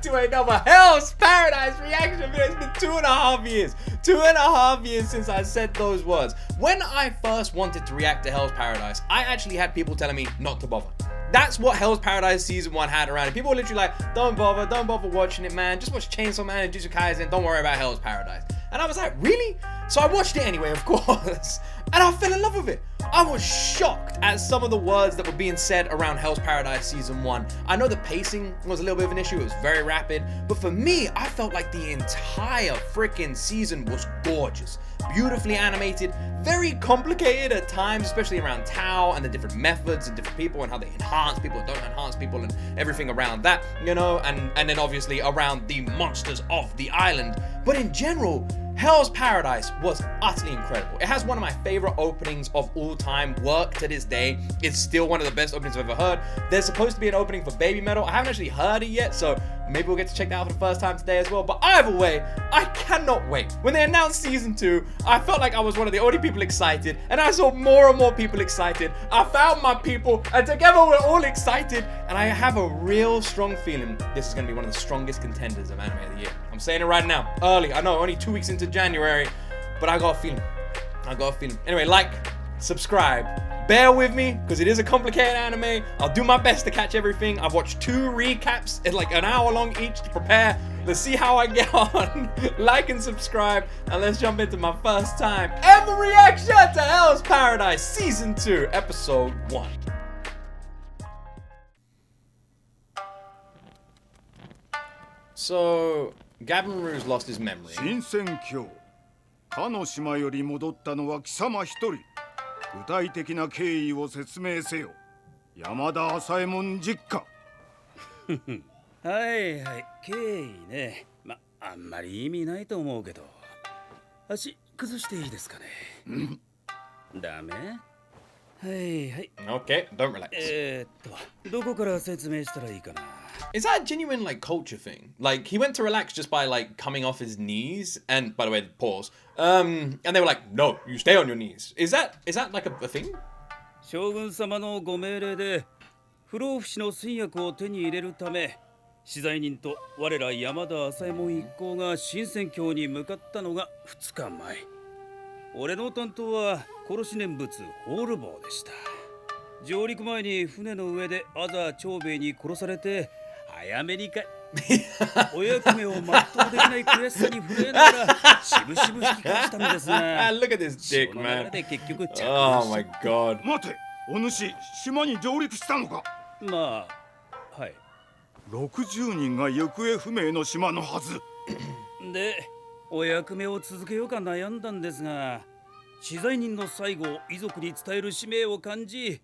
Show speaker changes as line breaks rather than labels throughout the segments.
to another Hell's Paradise reaction video. It's been 2.5 years. 2.5 years since I said those words. When I first wanted to react to Hell's Paradise, I actually had people telling me not to bother. That's what Hell's Paradise Season 1 had around it. People were literally like, don't bother watching it, man. Just watch Chainsaw Man and Jujutsu Kaisen. Don't worry about Hell's Paradise. And I was like, really? So I watched it anyway, of course. And I fell in love with it. I was shocked at some of the words that were being said around Hell's Paradise Season 1. I know the pacing was a little bit of an issue. It was very rapid. But for me, I felt like the entire freaking season was gorgeous. Beautifully animated. Very complicated at times, especially around Tao and the different methods and different people and how they enhance people and don't enhance people and everything around that, you know, and then obviously around the monsters of the island. But in general, Hell's Paradise was utterly incredible. It has one of my favorite openings of all time. Work to this day. It's still one of the best openings I've ever heard. There's supposed to be an opening for Baby Metal. I haven't actually heard it yet, so maybe we'll get to check that out for the first time today as well. But either way, I cannot wait. When they announced Season 2, I felt like I was one of the only people excited, and I saw more and more people excited. I found my people, and together we're all excited, and I have a real strong feeling this is going to be one of the strongest contenders of Anime of the Year. I'm saying it right now, early. I know, only 2 weeks into January, but I got a feeling. Anyway, like, subscribe. Bear with me, because it is a complicated anime. I'll do my best to catch everything. I've watched 2 recaps in like an hour long each to prepare. Let's see how I get on. Like and subscribe, and let's jump into my first time ever reaction to Hell's Paradise Season 2, Episode 1. So, Gabimaru's lost his memory.
かの島より戻ったのは貴様一人。具体的な経緯を説明せよ。山田朝右衛門実家。
はいはい、経緯ね。あんまり意味ないと思うけど。足崩していいですかね。ダメ？はいはい。
Okay, don't relax.
どこから説明したらいいかな。
Is that a genuine like culture thing? Like he went to relax just by like coming off his knees, and by the way, pause. And they were like, "No, you stay on your knees." Is that like a thing?
将軍様のご命令で不老不死の戦薬を手に入れるため、資材人と我ら山田朝右衛門一行が新仙郷に向かったのが2日前。俺の担当は殺し念仏ホールボーでした。上陸前に船の上でアザー長兵衛に殺されて。早めにかお役目を全うできない悔しさに震えながらしぶしぶ引き返したんですが
Look at this dick, man. Oh my god.
待て、お主、島に上陸したのか。
まあ、はい。
60人が行方不明の島のはず。
で、お役目を続けようか悩んだんですが、資材人の最後を遺族に伝える使命を感じ、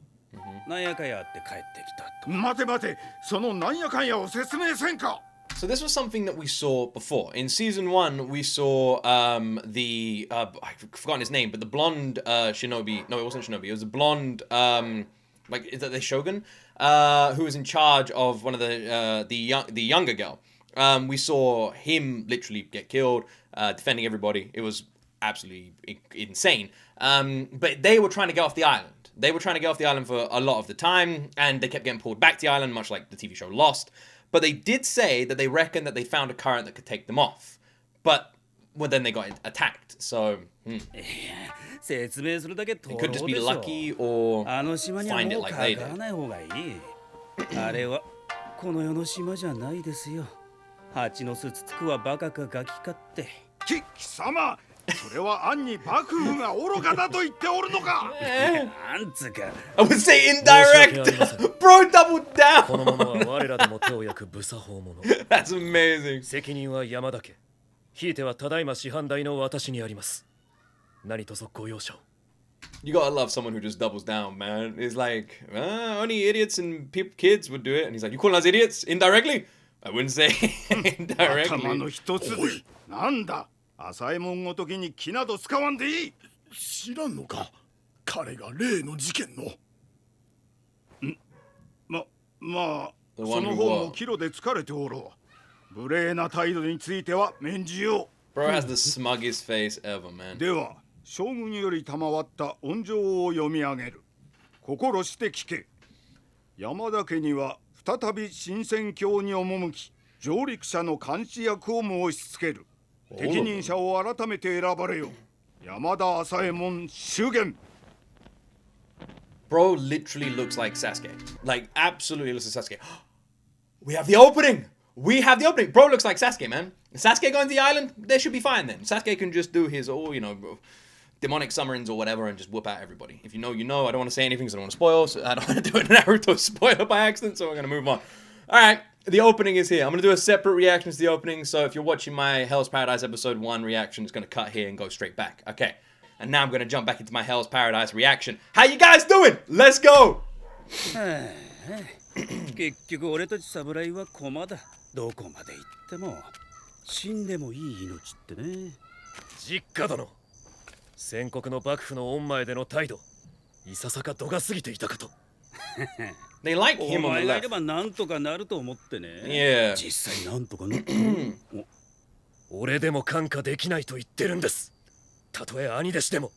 なんやかやって帰ってきたと。
待て待て、そのなんやかんやを説明せんか。
So this was something that we saw before. In Season 1, we saw I've forgotten his name, but the blonde shinobi. No, it wasn't shinobi. It was a blonde, like, is that the Shogun? Who was in charge of one of the younger girl. We saw him literally get killed, defending everybody. It was absolutely insane. But they were trying to get off the island. They were trying to get off the island for a lot of the time, and they kept getting pulled back to the island, much like the TV show Lost. But they did say that they reckon that they found a current that could take them off. But well, then they got attacked. So it could just be lucky or find it like they did.
あれはこの世の島じゃないですよ。蜂の巣つつくはバカかガキかって。
貴様。それは暗に幕府が愚かだと言っておるのか。
なんつか。
I would say indirect. Bro, double down.
このままは我らでも手を焼く無作法者。
That's amazing.
責任は山田家。ひいてはただいま師範代の私にあります。何卒ご容赦を。
You gotta love someone who just doubles down, man. It's like, only idiots and kids would do it. And he's like, you calling us idiots indirectly? I wouldn't say indirectly.
頭の一つで。なんだ。朝右衛門ごときに気など使わんでいい。
知らんのか。彼が例の事件の。
まあ、その方もキロで疲れておろう。無礼な態度については免じよ
う。Bro has the smuggest face ever, man.
では、将軍より賜った恩情を読み上げる。心して聞け。山田家には再び新仙郷に赴き、上陸者の監視役を申し付ける。適任者を改めて選ばれよ。山田朝右衛門祝言。
Bro literally looks like Sasuke. Like, absolutely looks like Sasuke. We have the opening! We have the opening! Bro looks like Sasuke, man. Sasuke going to the island? They should be fine then. Sasuke can just do his, demonic summons or whatever and just whoop out everybody. If you know, you know. I don't want to say anything because I don't want to spoil. So I don't want to do a Naruto spoiler by accident, so we're going to move on. Alright, the opening is here. I'm going to do a separate reaction to the opening, so if you're watching my Hell's Paradise Episode 1 reaction, it's going to cut here and go straight back. Okay. And now I'm going to jump back into my Hell's Paradise reaction. How you guys doing? Let's go!
結局俺たち侍は駒だ。どこまで行っても死んでもいい命ってね。
実家殿、戦国の幕府の御前での態度、いささか度が過ぎていたかと。
They like
お
him on
前
the
がいれ
left.
ばなんとかなると思ってね。
Yeah.
実際なんとかなった。
俺でも感化できないと言ってるんです。たとえ兄弟子でも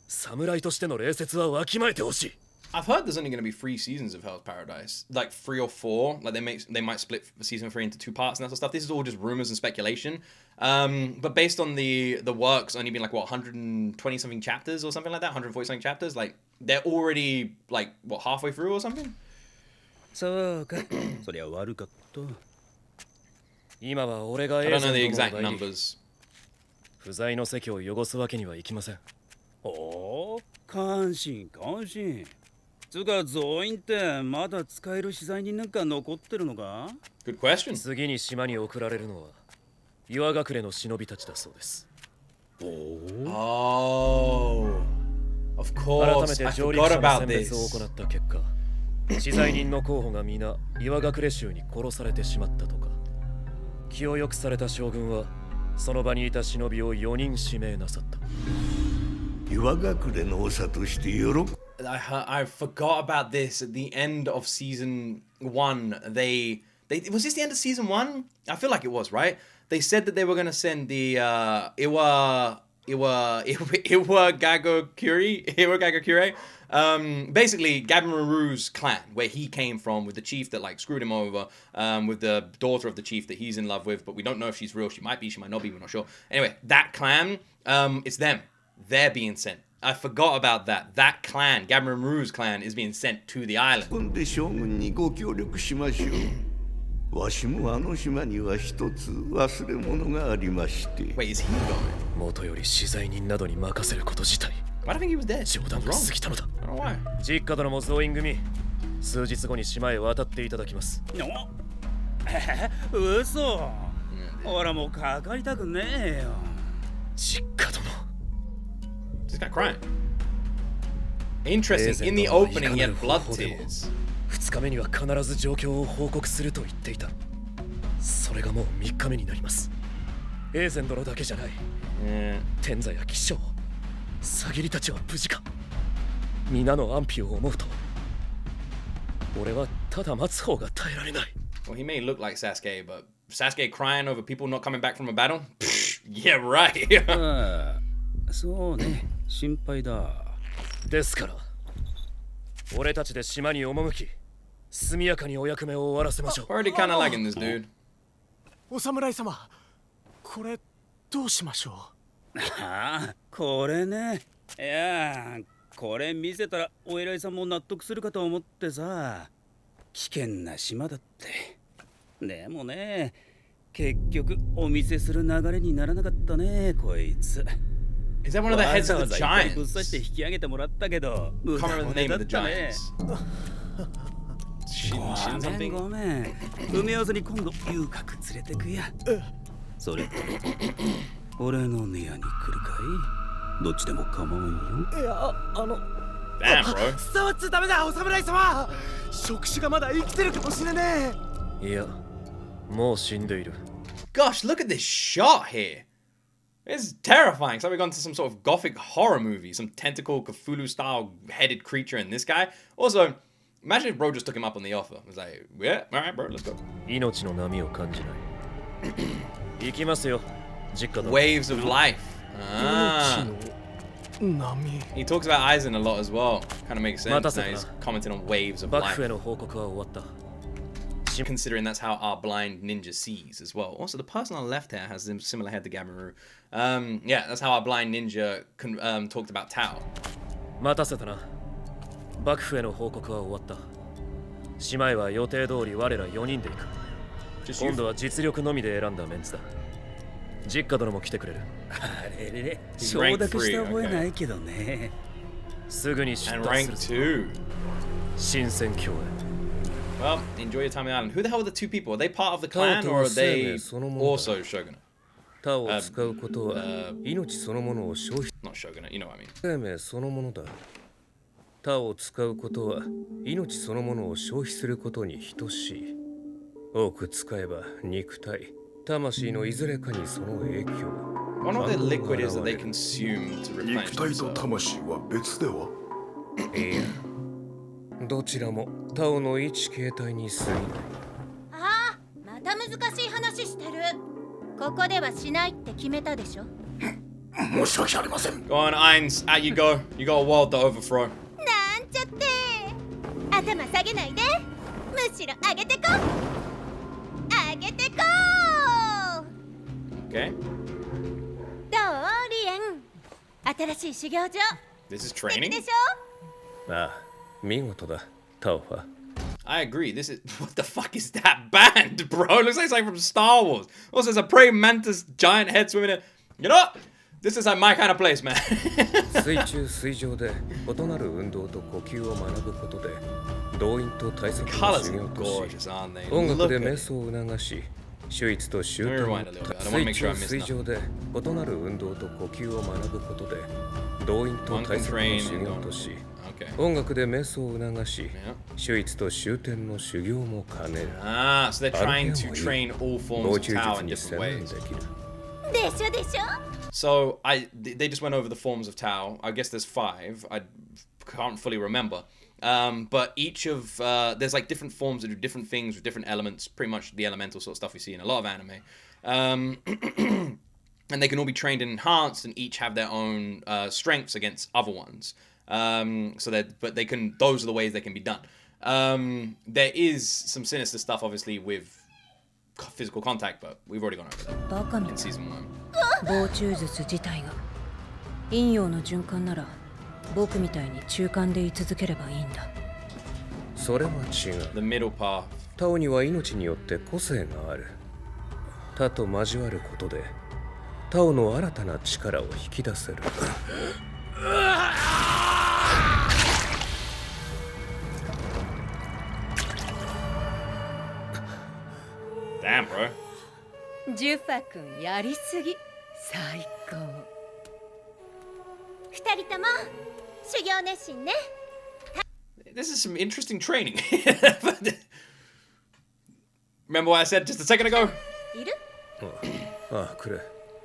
侍としての礼節はわきまえてほしい。
I've heard there's only going to be 3 seasons of Hell's Paradise, like 3 or 4. Like they might split season 3 into 2 parts and that sort of stuff. This is all just rumors and speculation. But based on the works only being like what 120 something chapters or something like that, 140 something chapters, like they're already like what halfway through or something.
そうか。そりゃ悪かった。
今は俺が
I
エ
don't
ーゼ
know the
ン殿
exact
の代理
numbers.
不在の席を汚すわけにはいきません。
おお、感心感心。つか増員ってまだ使える資材人なんか残ってるのか？
Good question.
次に島に送られるのは岩隠れの忍びたちだそうです。
Oh, of
改
course.
めて
I
上陸
forgot
者の
about
選別を
this.
行った結果、資材人の候補が皆岩隠れ州に殺されてしまったとか。気を良くされた将軍はその場にいた忍びを4人指名なさった。
岩隠れの長として喜ぶ。
I forgot about this at the end of season 1. They was this the end of season 1? I feel like it was, right? They said that they were gonna send the Iwagakure. Basically Gabimaru's clan, where he came from, with the chief that like screwed him over, with the daughter of the chief that he's in love with, but we don't know if she's real. She might be, she might not be, we're not sure. Anyway, that clan, it's them. They're being sent. I forgot about that. That clan, Gabimaru's clan, is being sent to the island.
今で将軍にご協力しましょう。わしもあの島には一つ忘れ物がありまして。
Wait, is he going?
元より資材人などに任せること自体
Why do I think he was dead?
冗談
What's
が
wrong?
過ぎたのだ。
I don't know why.
実家殿も増員組、数日後に島へ渡っていただきます。
お嘘。ほらもうかかりたくねえよ。
実家殿。
This guy crying. Interesting. In the opening, he had blood tears.
2日目には必ず状況を報告すると言っていた。それがもう3日目になります。エーゼン殿だけじゃない。天座や騎将、サギリたちは無事か。皆の安否を思うと、俺はただ待つ方が耐えられない。
Well, he may look like Sasuke, but Sasuke crying over people not coming back from a battle? Yeah, right.
ああ、そうね。心配だ。
ですから、俺たちで島に赴き、速やかにお役目を終わらせましょう。
Already kind of liking this dude.
お侍様、これどうしましょ
ああ、これね。いや、これ見せたらお偉いさんも納得するかと思ってさ。危険な島だって。でもね、結局お見せする流れにならなかったね、こいつ。
Is that one of the heads of the
ぶっ刺して
giants?
引き上げてもらったけど、
Can't remember the name of the
だったね。
giants. Shin
ごめん
something?
ごめん。埋め合わせに今度遊郭連れてくや。それと俺の部屋に来るかい？どっちでも構わんよ。
う。いや、
Damn, bro.
触っちゃダメだ、お侍様。触手がまだ生きてるかもしれねえ。
いや、もう死んでいる。
Gosh, look at this shot here. It's terrifying. It's like we've gone to some sort of gothic horror movie. Some tentacle Cthulhu-style headed creature in this guy. Also, imagine if bro just took him up on the offer. It was like, yeah, alright, bro, let's go.
命の波を感じない。行きますよ、実家殿。
Waves of life. Ah.
波。
He talks about Aizen a lot as well. Kind of makes sense. Now
Matasaka.
he's commenting on waves of
幕
life.
府への報告は終わった。
considering that's how our blind ninja sees as well. Also, the person on the left here has a similar head to Gabimaru. Yeah, that's how our blind ninja talked about Tao.
待たせたな。幕府への報告は終わった。姉妹は予定通り我ら4人で行く。今度は実力のみで選んだメンツだ。実家殿も来てくれる。
あれれ、承諾した覚えないけどね。
すぐに出
And
立
rank
する。
2.
新鮮共演。
Well, enjoy your time on the island. Who the hell are the two people? Are they part of the clan or are they also Shogunate?
他を使うことは命そのものを消費
Not Shogunate, you know what I mean.
生命そのものだ。他を使うことは命そのものを消費することに等しい。多く使えば肉体、魂のいずれかにその影響。
One of the liquid is that they consume to replenish
肉体と
themselves.
魂は別では？
いや、どちらも他をの一形態に過ぎない。
ああ、また難しい話してる。ここではしないって決めたでしょ。
申し訳ありません。
Go on, Ainz, out you go. You got a world to overthrow.
なんちゃって。頭下げないで。むしろ上げてこ。上げてこ。
Okay.
どうリエン。新しい修行場。
This is
素敵
training?
でしょ。
ああ、見事だ、タオファ。
I agree. This is what the fuck is that band, bro? It looks like something from Star Wars. Also, there's a praying mantis giant head swimming in. You know what? This is like my kind of place, man.
水中水上で異なる運動と呼吸を学ぶことで動員と対策の
Colors
修
are
行と
gorgeous,
し
aren't they?
音楽
Look
で
at
瞑
it.
想を促し秀逸と集大
Let me rewind a little bit. I don't wanna make
水
sure I
中
miss
水
nothing.
上で異なる運動と呼吸を学ぶことで動員と対策の修行とし
Okay.
音楽で瞑想を促し
Yeah.
秀逸と終点の修行も兼ねる
Ah, so they're trying to train all
防
forms of
虫
Tao
術
in
に
different
専念
ways.
できる
でしょでしょ。
So they just went over the forms of Tao. I guess there's 5. I can't fully remember. But each of there's like different forms that do different things with different elements. Pretty much the elemental sort of stuff we see in a lot of anime. And they can all be trained and enhanced, and each have their own strengths against other ones. So that, but they can. Those are the ways they can be done. There is some sinister stuff, obviously, with physical contact, but we've already gone over that
バカみ
in
たい。
season 1.
防虫術自体が陰陽の循環なら僕みたいに中間で居続ければいいんだ。
それは違う
The middle path.
タオには命によって個性がある。他と交わることでタオの新たな力を引き出せる。
Damn, bro.
ジュファ君やりすぎ。最高。二人とも修行熱心ね。
This is some interesting training. Remember what I said just a second ago?
いる？
ああ、くれ。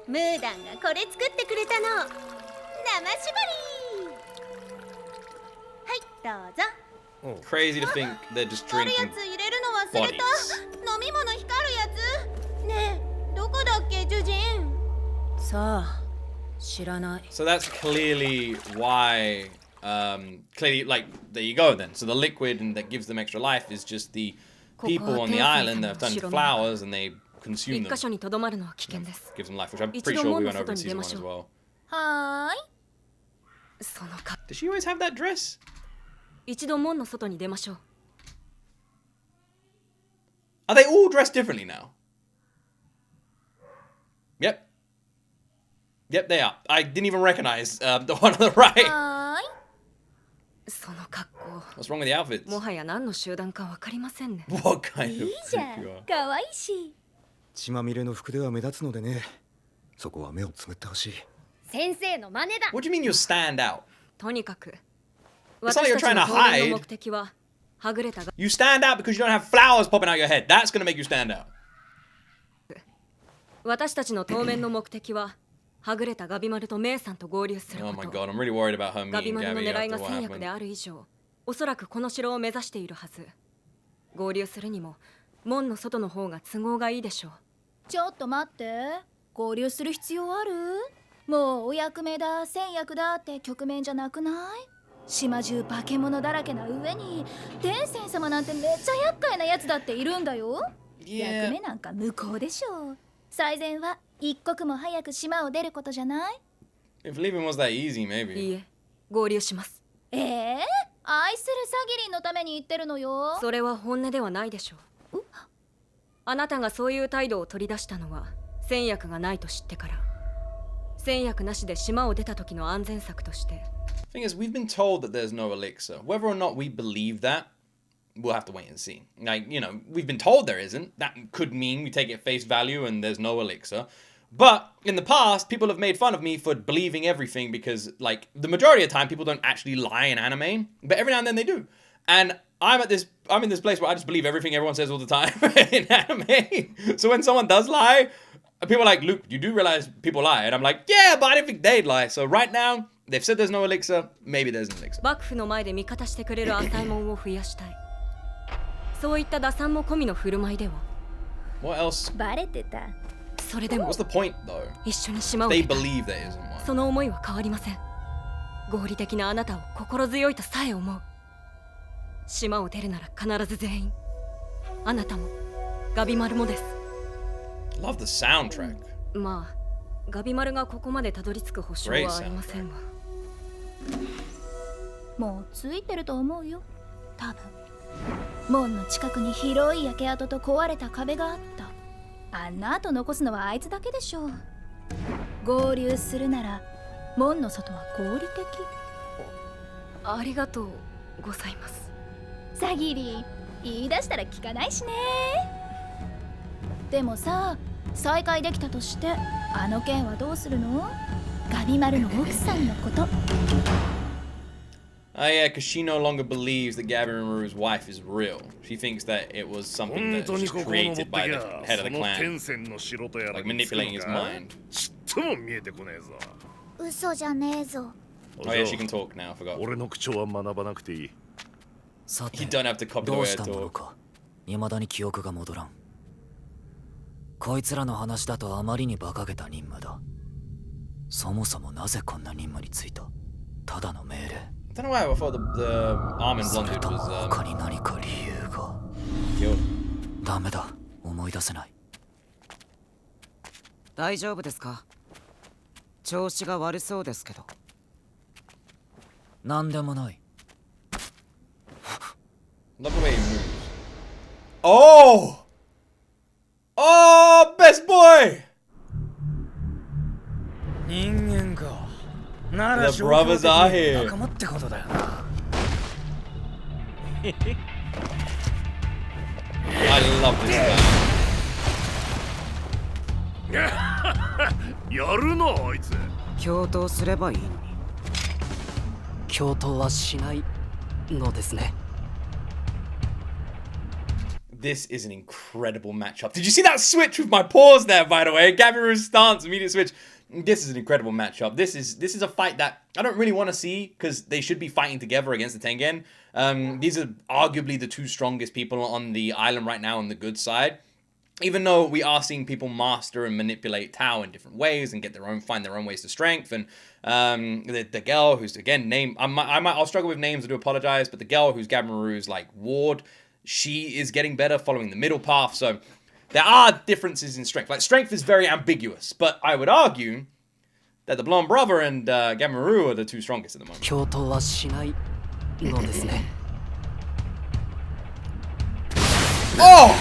ムーダンがこれ作ってくれたの。生絞り。はい、どうぞ。
Crazy to think they're just
あるや
drinking.
つ入れるの忘れた。
bodies.
飲み物光るやつ。ねえ、どこだっけ、ジュジン。さあ、知らない。
So that's clearly why. Clearly, like, there you go then. So the liquid and that gives them extra life is just the people on the island that have turned into flowers and they consume
一
them.
箇所にとどまるのは危険です。
Gives them life, which I'm pretty sure we went over in season 1 as well.
はーい。そのか、
Does she always have that dress?
一度門の外に出ましょう。
Are they all dressed differently now? Yep. Yep, they are. I didn't even recognize the one on the right.
はーい。その格好、
What's wrong with the outfits?
もはや何の集団かわかりませんね。
What kind of
いいじゃ
freak you
ん
are?。
可愛いし。
血まみれの服では目立つのでね。そこは目をつむってほしい。
先生の真似だ。
What do you mean you stand out?
とにかく、
It's not like you're
私たち
trying
の
to
当面
hide.
の目的ははぐれたが、
You stand out because you don't have flowers popping out your head. That's gonna make you stand out.
私たちの当面の目的ははぐれたガビマルとメイさんと合流する
Oh
こ
my
と。
god, I'm really worried about her
ガビ
meeting
マルの
Gabby
狙い
after
が
what
戦略で
happened.
ある以上、おそらくこの城を目指しているはず。合流するにも門の外の方が都合がいいでしょう。
ちょっと待って、合流する必要ある？もうお役目だ戦役だって局面じゃなくない？島中化け物だらけな上に天仙様なんてめっちゃ厄介なやつだっているんだよ。役目なんか無効でしょう。最善は一刻も早く島を出ることじゃない？
If leaving was that easy,
いい
maybe.
え、合流します。
愛するサギリンのために言ってるのよ。
それは本音ではないでしょう。あなたがそういう態度を取り出したのは戦薬がないと知ってから。戦薬なしで島を出た時の安全策として。
Thing is, we've been told that there's no elixir. Whether or not we believe that, we'll have to wait and see. Like, you know, we've been told there isn't. That could mean we take it at face value and there's no elixir. But in the past, people have made fun of me for believing everything because, like, the majority of the time, people don't actually lie in anime. But every now and then they do. And I'm in this place where I just believe everything everyone says all the time in anime. So when someone does lie, people are like, Luke, you do realize people lie. And I'm like, yeah, but I didn't think they'd lie. So right now, they've said there's no elixir. Maybe there's an elixir.
幕府の前で味方してくれる浅いもんを増やしたい。そういった打算も込みの振る舞いでは。
What else?
バレてた。
それでも
What's the point, though?
一緒に島を
They
出た
believe there isn't one.
その思いは変わりません。合理的なあなたを心強いとさえ思う。島を出るなら必ず全員。あなたもガビマルもです。
Love the soundtrack.
まあ、ガビマルがここまでたどり着く保証はありませんが。
もうついてると思うよ。多分。門の近くに広い焼け跡と壊れた壁があった。あんな跡残すのはあいつだけでしょう。合流するなら門の外は合理的。
ありがとうございます。
サギリ言い出したら聞かないしね。でもさ、再会できたとしてあの件はどうするの？ガビマルの奥さんのこと。
Yeah, because she no longer believes that Gabimaru's wife is real. She thinks that it was something that was created by the head of the clan. Like manipulating his mind.
嘘じゃねえぞ。
Oh yeah, she can talk now, I forgot.
俺の口調は学ばなくていい。
さて、
You don't have to copy the
ど
way
う
I
したもの
talk.
か。未だに記憶が戻らん。こいつらの話だとあまりに馬鹿げた任務だ。そもそもなぜこんな任務に就いた？ただの命令。
I don't know why I thought the almond blonde dude was
他に何か理由が。
killed.
ダメだ、思い出せない。
大丈夫ですか？調子が悪そうですけど。
なんでもない。
Love the way he moves. Oh! Oh, best boy!
人間か。な
The brothers are here.
仲間ってことだよな。
I love this guy.
やるなあいつ。
共闘すればいいのに。
共闘はしないのですね。
This is an incredible matchup. Did you see that switch with my pause there, by the way? Gabimaru's stance, immediate switch. This is an incredible matchup. This is a fight that I don't really want to see because they should be fighting together against the Tengen. These are arguably the two strongest people on the island right now on the good side. Even though we are seeing people master and manipulate Tao in different ways and find their own ways to strength. And the girl who's again named, I'll struggle with names. I do apologize, but the girl who's Gabimaru's like ward, she is getting better following the middle path. So there are differences in strength. Like strength is very ambiguous, but I would argue that the blonde brother and Gabimaru are the two strongest at the moment.
共闘はしないのですね。
Oh!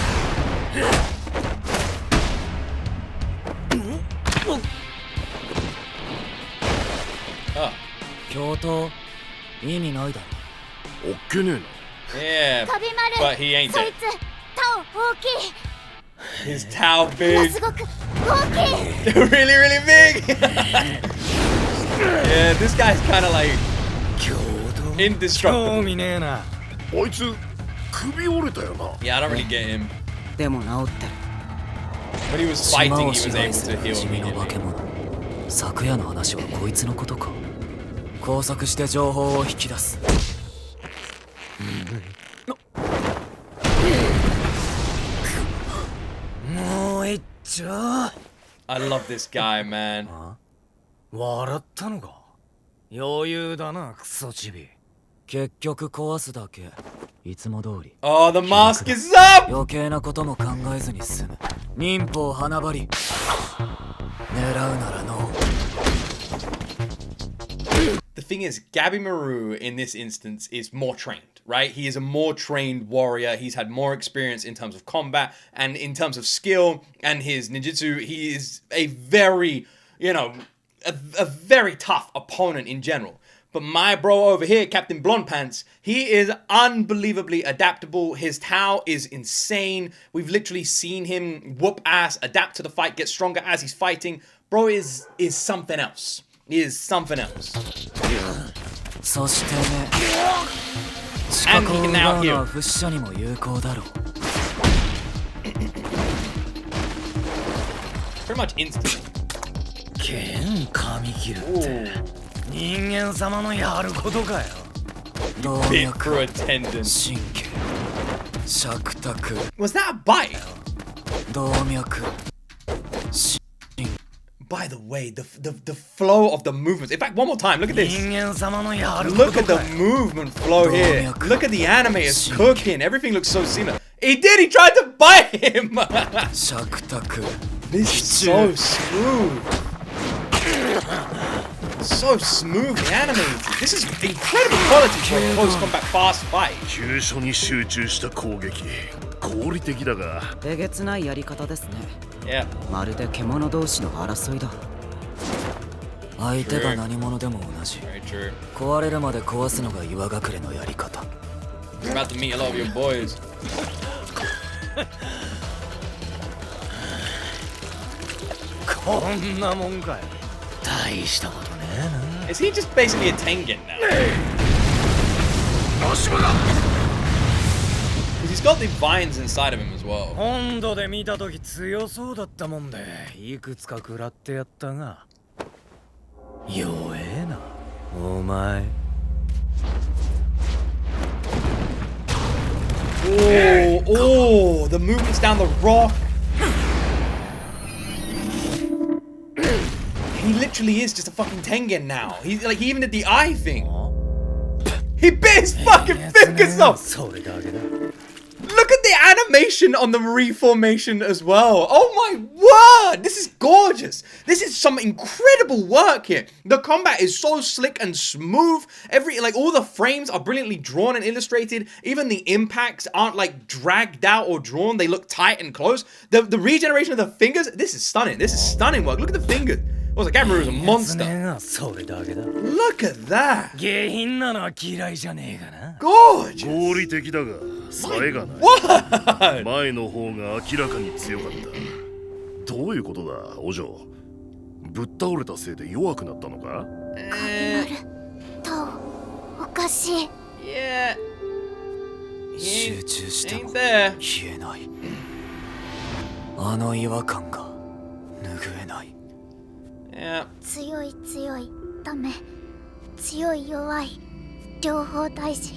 Oh.
共闘意味ないだろ。
おっけねえな。
Yeah,
ガビマル、
but he ain't
そ
dead.
いつタオ大きい。
His Tao
もの
big.
すごく大きい。
Really, really big. Yeah, this guy's kind of like
興
indestructible.
味ねえな。
あいつ首折れたよな。
Yeah, I don't really get him.
でも治ってる。
When he was
島
fighting,
を
he
支
was
配
able
する
to heal
地味の化け
immediately.
物。昨夜の話はこいつのことか。拘束して情報を引き出す。
もう一丁。
I love this guy, man.
笑ったのか。余裕だな、クソチビ。
結局壊すだけ。いつも通り。
Oh, the mask is up!
余計なことも考えずに済む。忍法花張り。狙うならの。
The thing is, Gabimaru in this instance is more trained, right? He is a more trained warrior. He's had more experience in terms of combat and in terms of skill and his ninjutsu. He is a very, you know, a very tough opponent in general. But my bro over here, Captain Blonde Pants, he is unbelievably adaptable. His Tao is insane. We've literally seen him whoop ass, adapt to the fight, get stronger as he's fighting. Bro is something else. He is something else. And he can now heal. Pretty much instantly. Bit for attendance. Was that a bite? By the way, the flow of the movements. In fact, one more time, look at this. Look at the movement flow here. Look at the animators cooking. Everything looks so seamless. He tried to bite him. This is so smooth. So smoothly animated. This is incredible quality for a close combat fast fight.
急所に集中した攻撃。合理的だが。
えげつないやり方ですね。
Yeah.
まるで獣同士の争いだ。
相手が何者でも同じ。壊れるまで壊すのが岩隠れのやり方。
You're about to meet a lot of your boys.
こんなもんかよ。大したことねえな。
Is he just basically a Tengen now? He's got the vines inside of him as well.
本土で見たとき強そうだったもんで、いくつか食らってやったが。弱えな、お前。
Oh, the movements down the rock. He literally is just a fucking Tengen now. He's like, he even did the eye thing. He bit his fucking fingers off. Look at the animation on the reformation as well. Oh my word, this is gorgeous. This is some incredible work here. The combat is so slick and smooth. All the frames are brilliantly drawn and illustrated. Even the impacts aren't like dragged out or drawn. They look tight and close. The regeneration of the fingers, this is stunning. This is stunning work. Look at the fingers. What was it? Gabimaru is a monster. Look at that. Gorgeous.
合理的だが、冴えがない。
What?
前の方が明らかに強かった。どういうことだ、お嬢。ぶっ倒れたせいで弱くなったのか？
おかしい。
Yeah.
集中しても消えない。あの違和感が拭えない。
Yeah.
強いダメ。強い弱い。両方大事。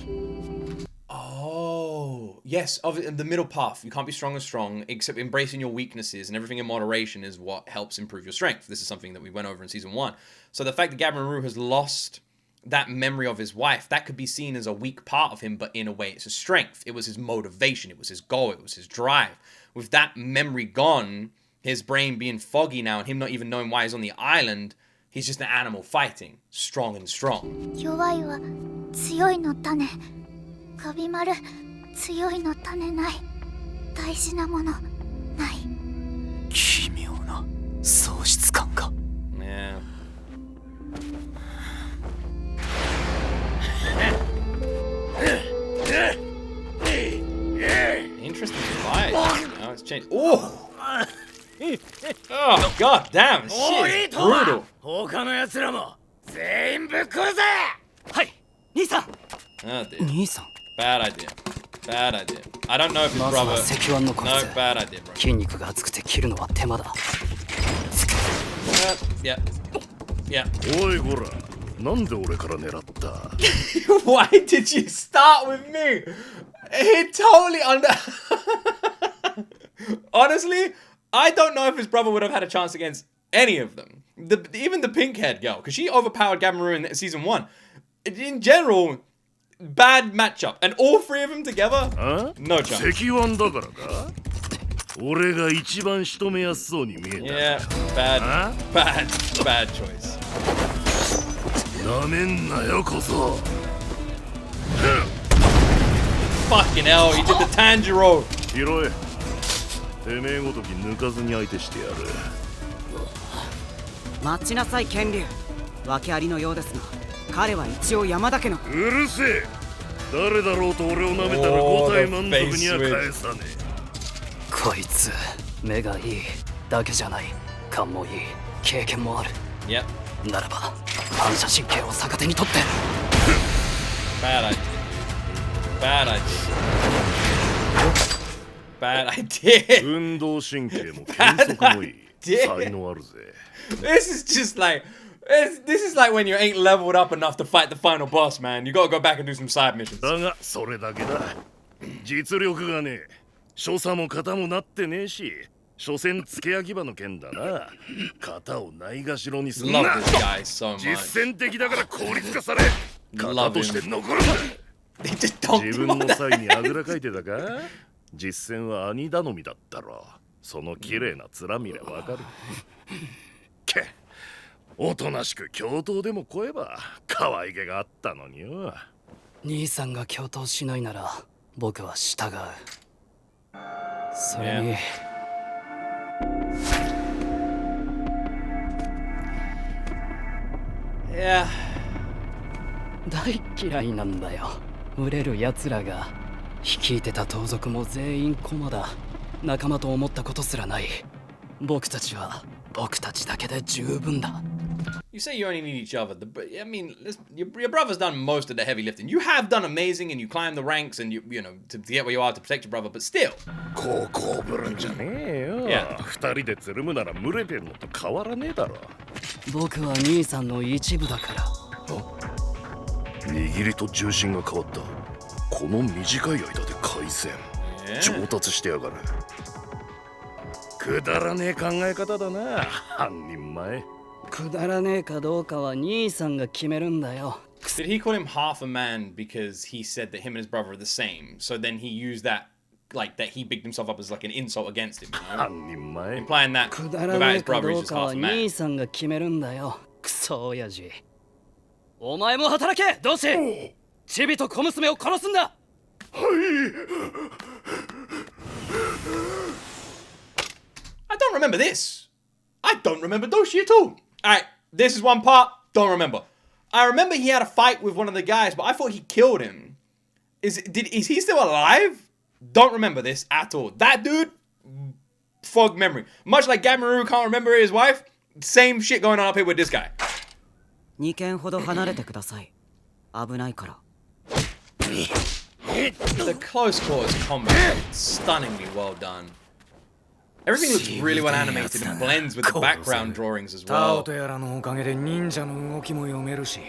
Oh, yes, the middle path. You can't be strong and strong, except embracing your weaknesses and everything in moderation is what helps improve your strength. This is something that we went over in season 1. So the fact that Gabimaru has lost that memory of his wife, that could be seen as a weak part of him, but in a way it's a strength. It was his motivation, it was his goal, it was his drive. With that memory gone, his brain being foggy now and him not even knowing why he's on the island, he's just an animal fighting, strong and strong.
弱いは強いの種。カビマル、強いの種ない。大事なものない。
奇妙な喪失感が。
Yeah. Interesting fight. Now it's changed. Oh! Oh, god damn, shit is brutal.
他の奴らも全部来るぜ。はい、兄さん。
Oh, dear.
兄さん。
Bad idea. Bad idea. I don't know if his brother. No, bad idea, bro.
筋肉が厚くて切るのは手間だ。
Yeah. Yeah.
おいこら、なんで俺から狙った？
Why did you start with me? He totally Honestly, I don't know if his brother would have had a chance against any of them. Even the pink-haired girl, because she overpowered Gabimaru in season 1. In general, bad matchup. And all three of them together? No chance.
石腕だからか俺が一番仕留めやすそうに見えた。
Yeah, bad choice.
なめんなよこそ。
Fucking hell, he did the Tanjiro.
拾え。てめえごとき抜かずに相手してやる。
待ちなさい剣竜。訳ありのようですが、彼は一応山田家の。
うるせえ。誰だろうと俺を舐めたら5体満足には返さねえ。
こいつ目がいいだけじゃない、勘もいい、経験もある。ならば反射神経を逆手に取って。
Bad idea.
運動神経も検測もいい。才能あるぜ。
This is just like this is like when you ain't leveled up enough to fight the final boss, man. You gotta go back and do some side missions.
だがそれだけだ。実力がねえ。所作も型もなってねえし、所詮付け焼き場の件だな。型をないがしろにすんな。実践的だから効率化され、型として残るんだ。自分の際にあぐらかいてたか？実践は兄頼みだったろ。その綺麗な面見れわかる。け、おとなしく教頭でも来えば可愛げがあったのによ。
兄さんが教頭しないなら僕は従う。それに、大嫌いなんだよ。群れる奴らが。率いてた盗賊も全員駒だ。仲間と思ったことすらない。僕たちは僕たちだけで十分だ。
You say you only need each other. I mean, your brother's done most of the heavy lifting. You have done amazing, and you climb the ranks, and you know to get where you are to protect your brother. But still,
こうこうぶるんじゃねえよ。二人でつるむなら群れてるのと変わらねえだろ。
僕は兄さんの一部だから。
握りと重心が変わった。この短い間で改善。上達してやがる。くだらねえ考え方だな、半人前。
くだらねえかどうかは兄さんが決めるんだよ。
Did he call him half a man because he said that him and his brother are the same? So then he used that, like that he bigged himself up as like an insult against him, you know? Implying that
くだら
without
ね
his
えか
brother
ど
he's
う
just
かは
half a man.
兄さんが決めるんだよ。クソ親父。お前も働け、どうし。チビと小娘を殺すんだ。
I don't remember this. I don't remember Doshi at all. Alright, this is one part, don't remember. I remember he had a fight with one of the guys, but I thought he killed him. Is he still alive? Don't remember this at all. That dude, fog memory. Much like Gabimaru can't remember his wife, same shit going on up here with this guy.
2軒ほど離れてください。危ないから。
The close quarters combat is stunningly well done. Everything looks really well animated and blends with the background drawings as
タオ
well.
とやらのおかげで忍者の動きも読めるし、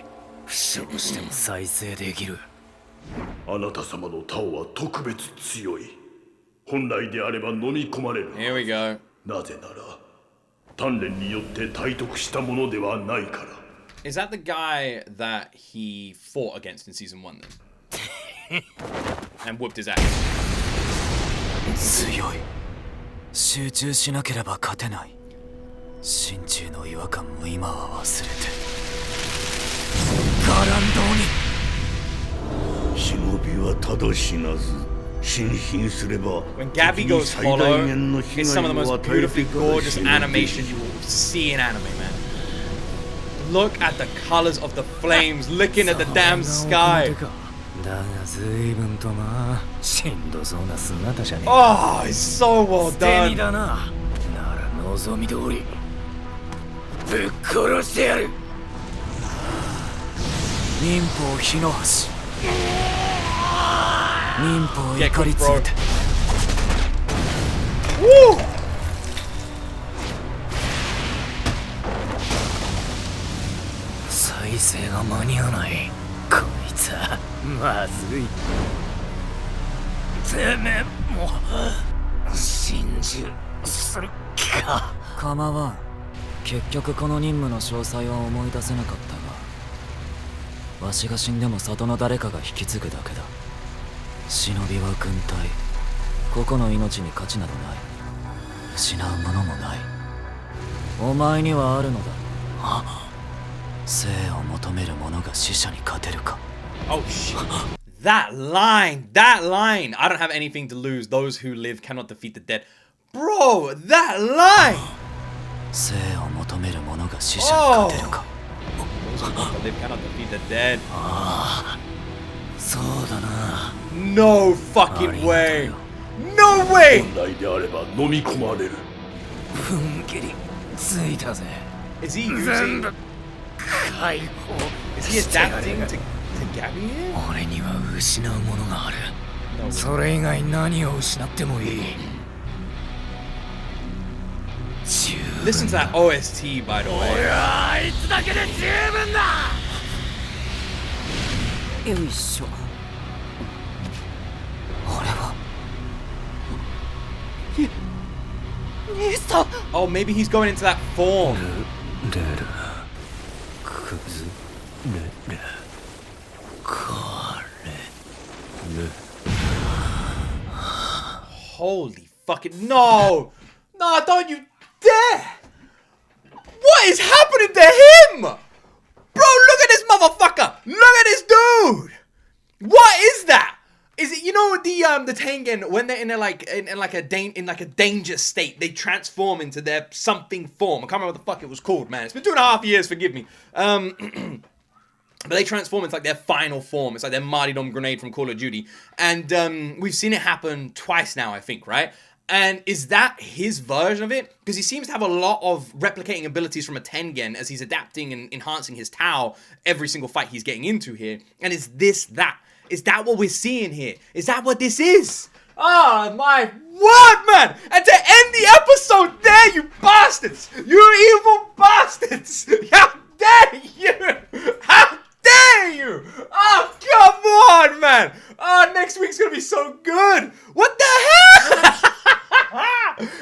負傷しても再生できる。
あなた様のタオは特別強い。本来であれば飲み込まれる。
Here we go.
なぜなら鍛錬によって体得したものではないから。
Is that the guy that he fought against in season 1 then? And whooped his ass.
強い。集中しなければ勝てない。心中の違和感も今は忘れて。ガランドに。
忍びはただ死なず。心品すれば
When Gabby goes hollow, it's some of the most beautifully gorgeous animation you will see in anime, man. Look at the colors of the flames licking at the damn sky.
だが随分とな、しんどそうな姿じゃねえ。
Oh, it's so well
捨て
done.
身だな。なら望み通りぶっ殺してやる。
忍法火の橋。忍法怒りついて。再生が間に合わない。こいつはまずい。てめえも心中するか。構わん。結局この任務の詳細は思い出せなかったが、わしが死んでも里の誰かが引き継ぐだけだ。忍びは軍隊。個々の命に価値などない。失うものもない。お前にはあるのだ。生を求める者が死者に勝てるか。
Oh shit. That line. I don't have anything to lose. Those who live cannot defeat the dead. Bro, that line.
生を求める者が死者に勝てるか。
Those who live cannot defeat the dead.
そうだな。
No fucking way. No way.
本来であれば飲み込まれる。
踏ん切りついたぜ。
Is he using?
解放。
Is he adapting to Gabi here?
俺には失うものがある。それ以外何を失ってもいい。
Listen to that OST, by the way.
俺はあいつだけで十分だ。よいしょ。俺は。兄さん。
Oh, maybe he's going into that form.
ルル。くず。ルル。
Holy fucking no! No, don't you dare! What is happening to him? Bro, look at this motherfucker! Look at this dude! What is that? Is it, you know, the Tengen, when they're in a danger state, they transform into their something form. I can't remember what the fuck it was called, man. It's been 2.5 years, forgive me. But they transform into like their final form. It's like their Martyrdom grenade from Call of Duty. And we've seen it happen twice now, I think, right? And is that his version of it? Because he seems to have a lot of replicating abilities from a Tengen as he's adapting and enhancing his Tao every single fight he's getting into here. And is this that? Is that what we're seeing here? Is that what this is? Oh my word, man! And to end the episode there, you bastards! You evil bastards! How dare you! How dare you! Oh, come on, man! Oh, next week's gonna be so good! What the hell?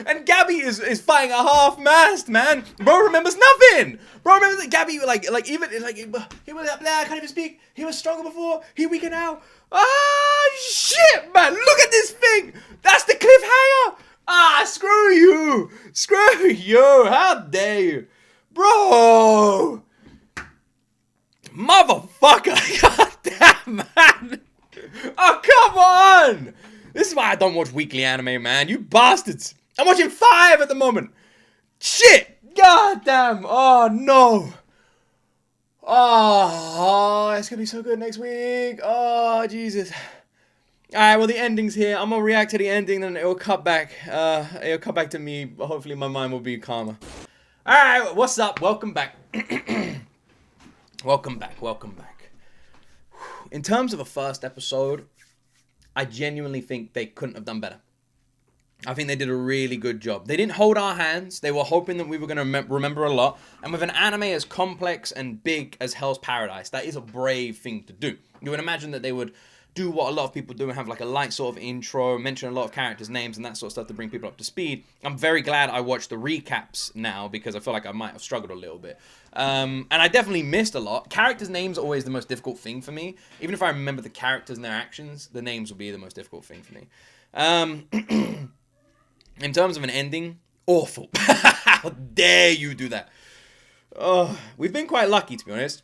And Gabi is fighting a half-mast, man. Bro remembers nothing. Bro remembers that Gabi, like even he was I can't even speak. He was stronger before. He weaker now. Ah, shit, man! Look at this thing. That's the cliffhanger. Ah, screw you. Screw you. How dare you, bro? Motherfucker. God damn, man. Oh, come on. This is why I don't watch weekly anime, man. You bastards. I'm watching 5 at the moment. Shit. God damn. Oh, no. Oh, it's going to be so good next week. Oh, Jesus. All right, well, the ending's here. I'm going to react to the ending, then it'll cut back. It'll cut back to me. Hopefully, my mind will be calmer. All right, what's up? Welcome back. Welcome back. In terms of a first episode, I genuinely think they couldn't have done better. I think they did a really good job. They didn't hold our hands. They were hoping that we were going to remember a lot. And with an anime as complex and big as Hell's Paradise, that is a brave thing to do. You would imagine that they would do what a lot of people do and have like a light sort of intro, mention a lot of characters' names and that sort of stuff to bring people up to speed. I'm very glad I watched the recaps now because I feel like I might have struggled a little bit. And I definitely missed a lot. Characters' names are always the most difficult thing for me. Even if I remember the characters and their actions, the names will be the most difficult thing for me. In terms of an ending, awful. How dare you do that? Oh, we've been quite lucky, to be honest.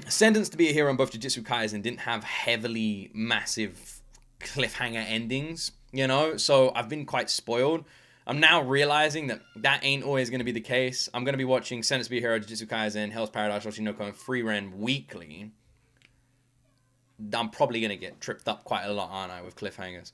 Sentenced to be a Hero on both Jujutsu Kaisen didn't have heavily massive cliffhanger endings, you know? So I've been quite spoiled. I'm now realizing that that ain't always going to be the case. I'm going to be watching Sentenced to be a Hero, Jujutsu Kaisen, Hell's Paradise, Oshinoko, and Free Ren weekly. I'm probably going to get tripped up quite a lot, aren't I, with cliffhangers.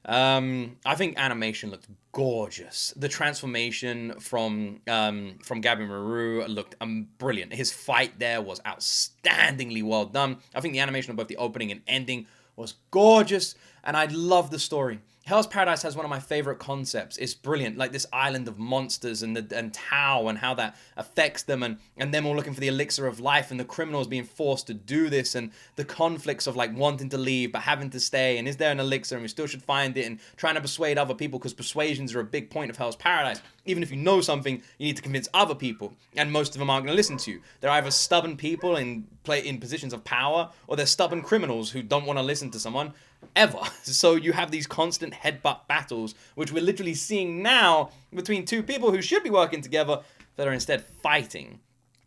I think animation looked gorgeous. The transformation from Gabimaru looked brilliant. His fight there was outstandingly well done. I think the animation of both the opening and ending was gorgeous, and I love the story. Hell's Paradise has one of my favorite concepts. It's brilliant, like this island of monsters and Tao and how that affects them and them all looking for the elixir of life and the criminals being forced to do this and the conflicts of like wanting to leave but having to stay and is there an elixir and we still should find it and trying to persuade other people because persuasions are a big point of Hell's Paradise. Even if you know something, you need to convince other people and most of them aren't going to listen to you. They're either stubborn people in positions of power or they're stubborn criminals who don't want to listen to someone ever. So you have these constant headbutt battles, which we're literally seeing now between two people who should be working together that are instead fighting.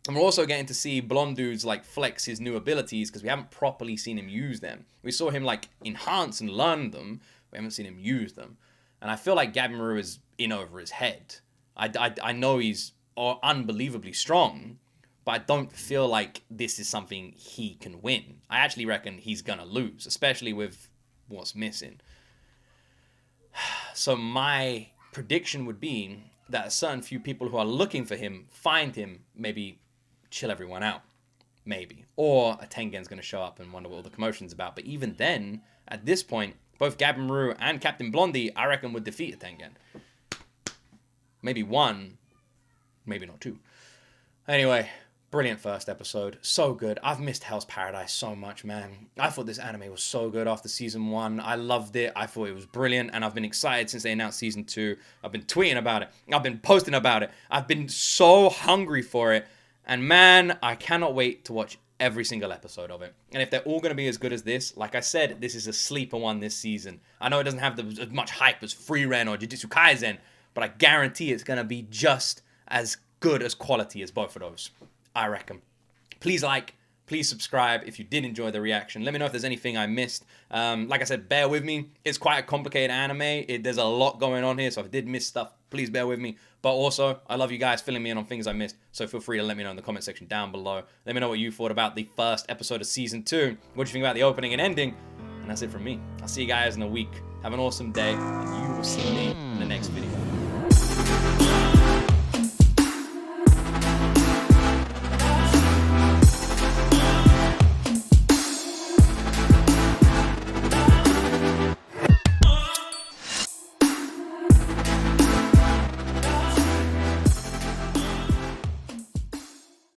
And we're also getting to see Blonde Dude's like flex his new abilities because we haven't properly seen him use them. We saw him like enhance and learn them. We haven't seen him use them. And I feel like Gabimaru is in over his head. I know he's unbelievably strong, but I don't feel like this is something he can win. I actually reckon he's gonna lose, especially with what's missing. So my prediction would be that a certain few people who are looking for him find him, maybe chill everyone out, maybe. Or a Tengen's gonna show up and wonder what all the commotion's about. But even then, at this point, both Gabimaru and Captain Blondie, I reckon, would defeat a Tengen. Maybe one, maybe not two. Anyway, brilliant first episode. So good. I've missed Hell's Paradise so much, man. I thought this anime was so good after season 1. I loved it. I thought it was brilliant. And I've been excited since they announced season 2. I've been tweeting about it. I've been posting about it. I've been so hungry for it. And man, I cannot wait to watch every single episode of it. And if they're all going to be as good as this, like I said, this is a sleeper one this season. I know it doesn't have as much hype as Free Ren or Jujutsu Kaisen, but I guarantee it's going to be just as good as quality as both of those. I reckon. Please like, please subscribe if you did enjoy the reaction. Let me know if there's anything I missed. Like I said, bear with me. It's quite a complicated anime. There's a lot going on here, so if I did miss stuff, please bear with me. But also, I love you guys filling me in on things I missed, so feel free to let me know in the comment section down below. Let me know what you thought about the first episode of Season 2. What do you think about the opening and ending? And that's it from me. I'll see you guys in a week. Have an awesome day, and you will see me in the next video.